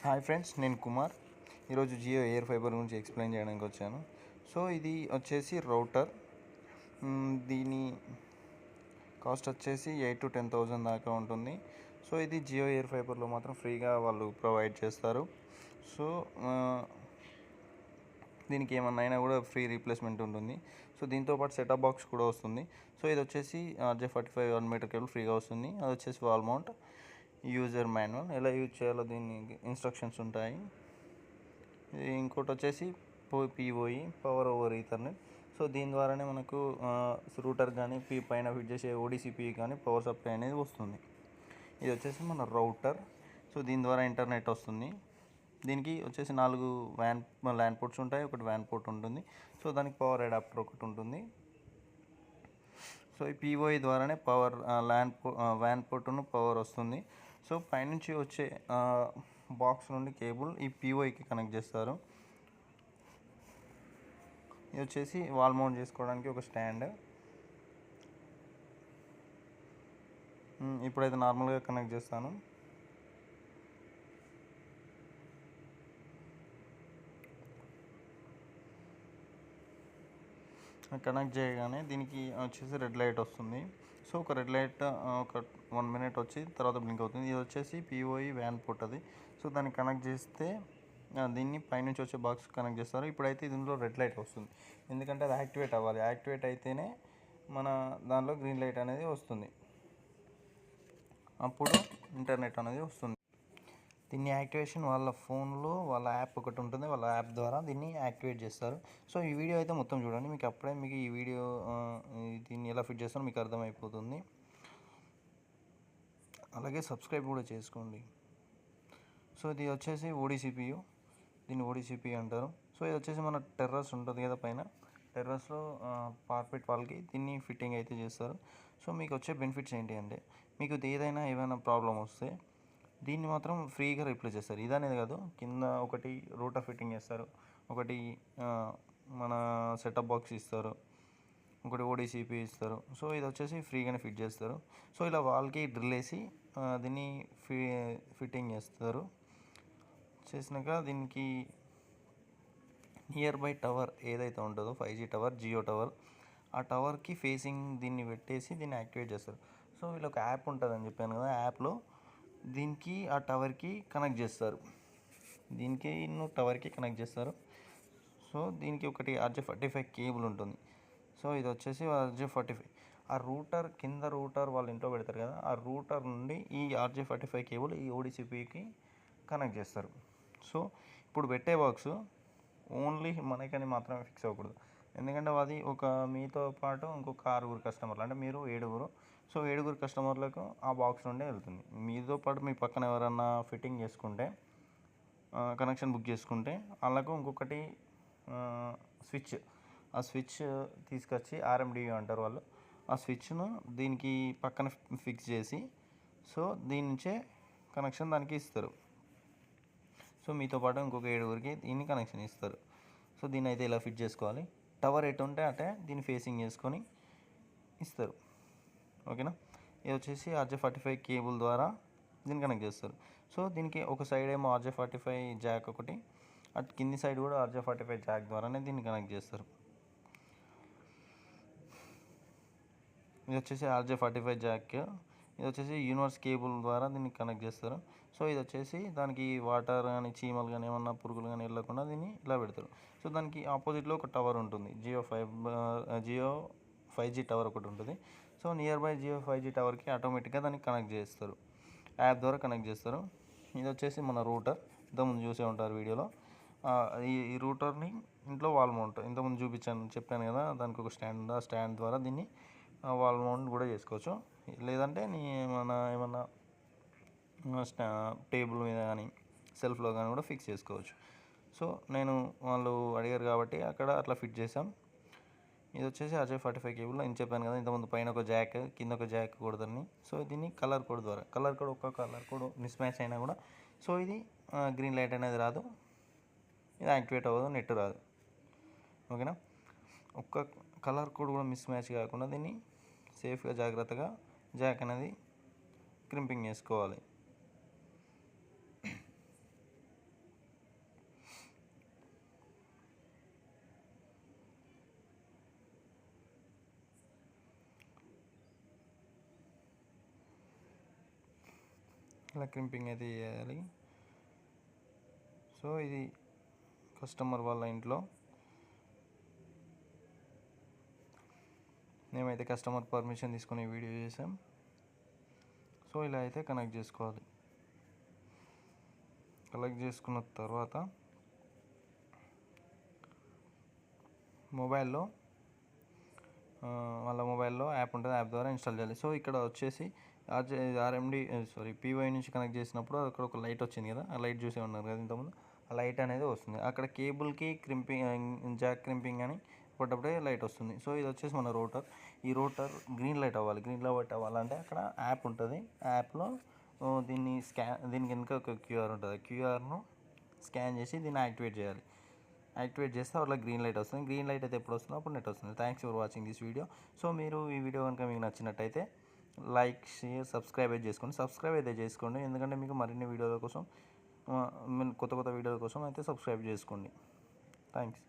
Hi friends, నేను కుమార్. ఈరోజు Jio air fibre గురించి ఎక్స్ప్లెయిన్ చేయడానికి వచ్చాను. సో ఇది వచ్చేసి రౌటర్. దీని కాస్ట్ వచ్చేసి 8,000 to 10,000 దాకా ఉంటుంది. సో ఇది జియో ఎయిర్ ఫైబర్లో మాత్రం ఫ్రీగా వాళ్ళు ప్రొవైడ్ చేస్తారు. సో దీనికి ఏమన్నా అయినా కూడా ఫ్రీ రీప్లేస్మెంట్ ఉంటుంది. సో దీంతోపాటు సెటప్ బాక్స్ కూడా వస్తుంది. సో ఇది వచ్చేసి RJ45 1 మీటర్ కేబుల్ ఫ్రీగా వస్తుంది. అది వచ్చేసి వాల్ మౌంట్, యూజర్ మాన్యువల్, ఎలా యూజ్ చేయాలో దీని ఇన్స్ట్రక్షన్స్ ఉంటాయి. ఇంకోటి వచ్చేసి PoE, power over Ethernet. So దీని ద్వారానే మనకు రూటర్ కానీ పైన ఫిట్ చేసే ODCP కానీ పవర్ సప్లై అనేది వస్తుంది. ఇది వచ్చేసి మన రౌటర్. సో దీని ద్వారా ఇంటర్నెట్ వస్తుంది. దీనికి వచ్చేసి 4 ల్యాన్ పోర్ట్స్ ఉంటాయి, ఒకటి వ్యాన్ పోర్ట్ ఉంటుంది. సో దానికి పవర్ అడాప్టర్ ఒకటి ఉంటుంది. సో ఈ PoE ద్వారానే పవర్ వ్యాన్ పోర్టును పవర్ వస్తుంది. సో పైనుంచి వచ్చే బాక్స్ నుండి కేబుల్ ఈ PoEకి కనెక్ట్ చేస్తారు. ఇది వచ్చేసి వాల్ మౌంట్ చేసుకోవడానికి ఒక స్టాండ్. ఇప్పుడైతే నార్మల్గా కనెక్ట్ చేస్తాను. కనెక్ట్ చేయగానే దీనికి వచ్చేసి రెడ్ లైట్ వస్తుంది. సో ఒక రెడ్ లైట్ ఒక 1 minute వచ్చి తర్వాత బ్లింక్ అవుతుంది. ఇది వచ్చేసి PoE వ్యాన్ పోర్ట్ అది. సో దాన్ని కనెక్ట్ చేస్తే దీన్ని పైనుంచి వచ్చే బాక్స్ కనెక్ట్ చేస్తారు. ఇప్పుడైతే దీనిలో రెడ్ లైట్ వస్తుంది, ఎందుకంటే అది యాక్టివేట్ అవ్వాలి. యాక్టివేట్ అయితేనే మన దానిలో గ్రీన్ లైట్ అనేది వస్తుంది, అప్పుడు ఇంటర్నెట్ అనేది వస్తుంది. దీన్ని యాక్టివేషన్ వాళ్ళ ఫోన్లో వాళ్ళ యాప్ ఒకటి ఉంటుంది, వాళ్ళ యాప్ ద్వారా దీన్ని యాక్టివేట్ చేస్తారు. సో ఈ వీడియో అయితే మొత్తం చూడండి, మీకు అప్పుడే మీకు ఈ వీడియో దీన్ని ఎలా ఫిట్ చేస్తారో మీకు అర్థమైపోతుంది. అలాగే సబ్స్క్రైబ్ కూడా చేసుకోండి. సో ఇది వచ్చేసి ODCPU, దీన్ని ODCP అంటారు. సో ఇది వచ్చేసి మన టెర్రస్ ఉంటుంది కదా, పైన టెర్రస్లో పార్పెట్ వాళ్ళకి దీన్ని ఫిట్టింగ్ అయితే చేస్తారు. సో మీకు వచ్చే బెనిఫిట్స్ ఏంటి అంటే, మీకు ఏమైనా ప్రాబ్లం వస్తే దీన్ని మాత్రం ఫ్రీగా రీప్లేస్ చేస్తారు. ఇదనేది కాదు, కింద ఒకటి రూటర్ ఫిట్టింగ్ చేస్తారు, ఒకటి మన సెటప్ బాక్స్ ఇస్తారు, ఒకటి ODCP ఇస్తారు. సో ఇది వచ్చేసి ఫ్రీగానే ఫిట్ చేస్తారు. సో ఇలా వాళ్ళకి డ్రిల్ వేసి దీన్ని ఫిట్టింగ్ చేస్తారు. చేసినాక దీనికి నియర్ బై టవర్ ఏదైతే ఉంటుందో 5G టవర్, జియో టవర్, ఆ టవర్కి ఫేసింగ్ దీన్ని పెట్టేసి దీన్ని యాక్టివేట్ చేస్తారు. సో వీళ్ళు ఒక యాప్ ఉంటుందని చెప్పాను కదా, యాప్లో దీనికి ఆ టవర్కి కనెక్ట్ చేస్తారు. దీనికి టవర్కి కనెక్ట్ చేస్తారు. సో దీనికి ఒకటి RJ45 కేబుల్ ఉంటుంది. సో ఇది వచ్చేసి RJ45. ఆ రూటర్ కింద రూటర్ వాళ్ళ ఇంట్లో పెడతారు కదా, ఆ రూటర్ నుండి ఈ RJ45 కేబుల్ ఈ ODCPకి కనెక్ట్ చేస్తారు. సో ఇప్పుడు పెట్టే బాక్స్ ఓన్లీ మనకని మాత్రమే ఫిక్స్ అవ్వకూడదు, ఎందుకంటే అది ఒక మీతో పాటు ఇంకొక 6 కస్టమర్లు, అంటే మీరు 7. సో 7 కస్టమర్లకు ఆ బాక్స్ నుండే వెళ్తుంది. మీతో పాటు మీ పక్కన ఎవరన్నా ఫిట్టింగ్ చేసుకుంటే, కనెక్షన్ బుక్ చేసుకుంటే వాళ్ళకు ఇంకొకటి స్విచ్, ఆ స్విచ్ తీసుకొచ్చి RMDU అంటారు వాళ్ళు, ఆ స్విచ్ను దీనికి పక్కన ఫిక్స్ చేసి సో దీని నుంచే కనెక్షన్ దానికి ఇస్తారు. సో మీతో పాటు ఇంకొక 7 దీన్ని కనెక్షన్ ఇస్తారు. సో దీన్ని అయితే ఇలా ఫిట్ చేసుకోవాలి. టవర్ ఎటు ఉంటే అటే దీన్ని ఫేసింగ్ చేసుకొని ఇస్తారు. ఓకేనా. ఇది వచ్చేసి RJ45 కేబుల్ ద్వారా దీన్ని కనెక్ట్ చేస్తారు. సో దీనికి ఒక సైడ్ ఏమో RJ45 జాక్ ఒకటి, అటు కింది సైడ్ కూడా RJ45 జాక్ ద్వారానే దీన్ని కనెక్ట్ చేస్తారు. ఇది వచ్చేసి RJ45 జాక్, ఇది వచ్చేసి యూనివర్స్ కేబుల్ ద్వారా దీన్ని కనెక్ట్ చేస్తారు. సో ఇది వచ్చేసి దానికి వాటర్ కానీ చీమలు కానీ ఏమన్నా పురుగులు కానీ వెళ్ళకుండా దీన్ని ఇలా పెడతారు. సో దానికి ఆపోజిట్లో ఒక టవర్ ఉంటుంది, జియో 5G టవర్ ఒకటి ఉంటుంది. So nearby Jio 5G టవర్కి ఆటోమేటిక్గా దాన్ని కనెక్ట్ చేస్తారు, యాప్ ద్వారా కనెక్ట్ చేస్తారు. ఇది వచ్చేసి మన రూటర్, ఇంతకుముందు చూసే ఉంటారు వీడియోలో. ఈ రూటర్ని ఇంట్లో వాల్ మౌంట్ ఇంతకుముందు చెప్పాను కదా, దానికి ఒక స్టాండ్ ఉంది. ఆ స్టాండ్ ద్వారా దీన్ని వాల్ మౌంట్ కూడా చేసుకోవచ్చు, లేదంటే ఏమన్నా టేబుల్ మీద కానీ సెల్ఫ్లో కానీ కూడా ఫిక్స్ చేసుకోవచ్చు. సో వాళ్ళు అడిగారు కాబట్టి అక్కడ అట్లా ఫిట్ చేసాం. ఇది వచ్చేసి RJ45 కేబుల్. నేను చెప్పాను కదా ఇంతకుముందు, పైన ఒక జాక్ కింద ఒక జాక్ కూడదని. సో దీన్ని కలర్ కోడ్ ద్వారా, ఒక్క కలర్ కోడ్ మిస్ మ్యాచ్ అయినా కూడా సో ఇది గ్రీన్ లైట్ అనేది రాదు, ఇది యాక్టివేట్ అవ్వదు, నెట్ రాదు. ఓకేనా. ఒక్క కలర్ కోడ్ కూడా మిస్ మ్యాచ్ కాకుండా దీన్ని సేఫ్గా జాగ్రత్తగా జాక్ అనేది క్రింపింగ్ చేసుకోవాలి. ఇలా క్రింపింగ్ అయితే చేయాలి. సో ఇది కస్టమర్ వాళ్ళ ఇంట్లో మేమైతే కస్టమర్ పర్మిషన్ తీసుకుని వీడియో చేసాం. సో ఇలా అయితే కనెక్ట్ చేసుకోవాలి. కనెక్ట్ చేసుకున్న తర్వాత మొబైల్లో వాళ్ళ మొబైల్లో యాప్ ఉంటుంది, యాప్ ద్వారా ఇన్స్టాల్ చేయాలి. సో ఇక్కడ వచ్చేసి పీవై నుంచి కనెక్ట్ చేసినప్పుడు అక్కడ ఒక లైట్ వచ్చింది కదా, ఆ లైట్ చూసే ఉన్నారు కదా ఇంతకుముందు, ఆ లైట్ అనేది వస్తుంది. అక్కడ కేబుల్కి జాక్ క్రింపింగ్ అని కొట్టప్పుడే లైట్ వస్తుంది. సో ఇది వచ్చేసి మన రోటర్. ఈ రోటర్ గ్రీన్ లైట్ అవ్వాలి. గ్రీన్ లైట్ అవ్వాలంటే అక్కడ యాప్ ఉంటుంది. యాప్లో దీనికి వెనుక ఒక క్యూఆర్ ఉంటుంది. క్యూఆర్ను స్కాన్ చేసి దీన్ని యాక్టివేట్ చేయాలి. యాక్టివేట్ చేస్తే అట్లా గ్రీన్ లైట్ వస్తుంది. గ్రీన్ లైట్ అయితే ఎప్పుడు వస్తుందో అప్పుడు నెట్ వస్తుంది. Thanks for watching this video. So మీరు ఈ వీడియో కనుక మీకు నచ్చినట్టయితే లైక్, షేర్, సబ్స్క్రైబ్ అయితే చేసుకోండి. ఎందుకంటే మీకు మరిన్ని వీడియోల కోసం కొత్త వీడియోల కోసం అయితే సబ్స్క్రైబ్ చేసుకోండి. థ్యాంక్స్.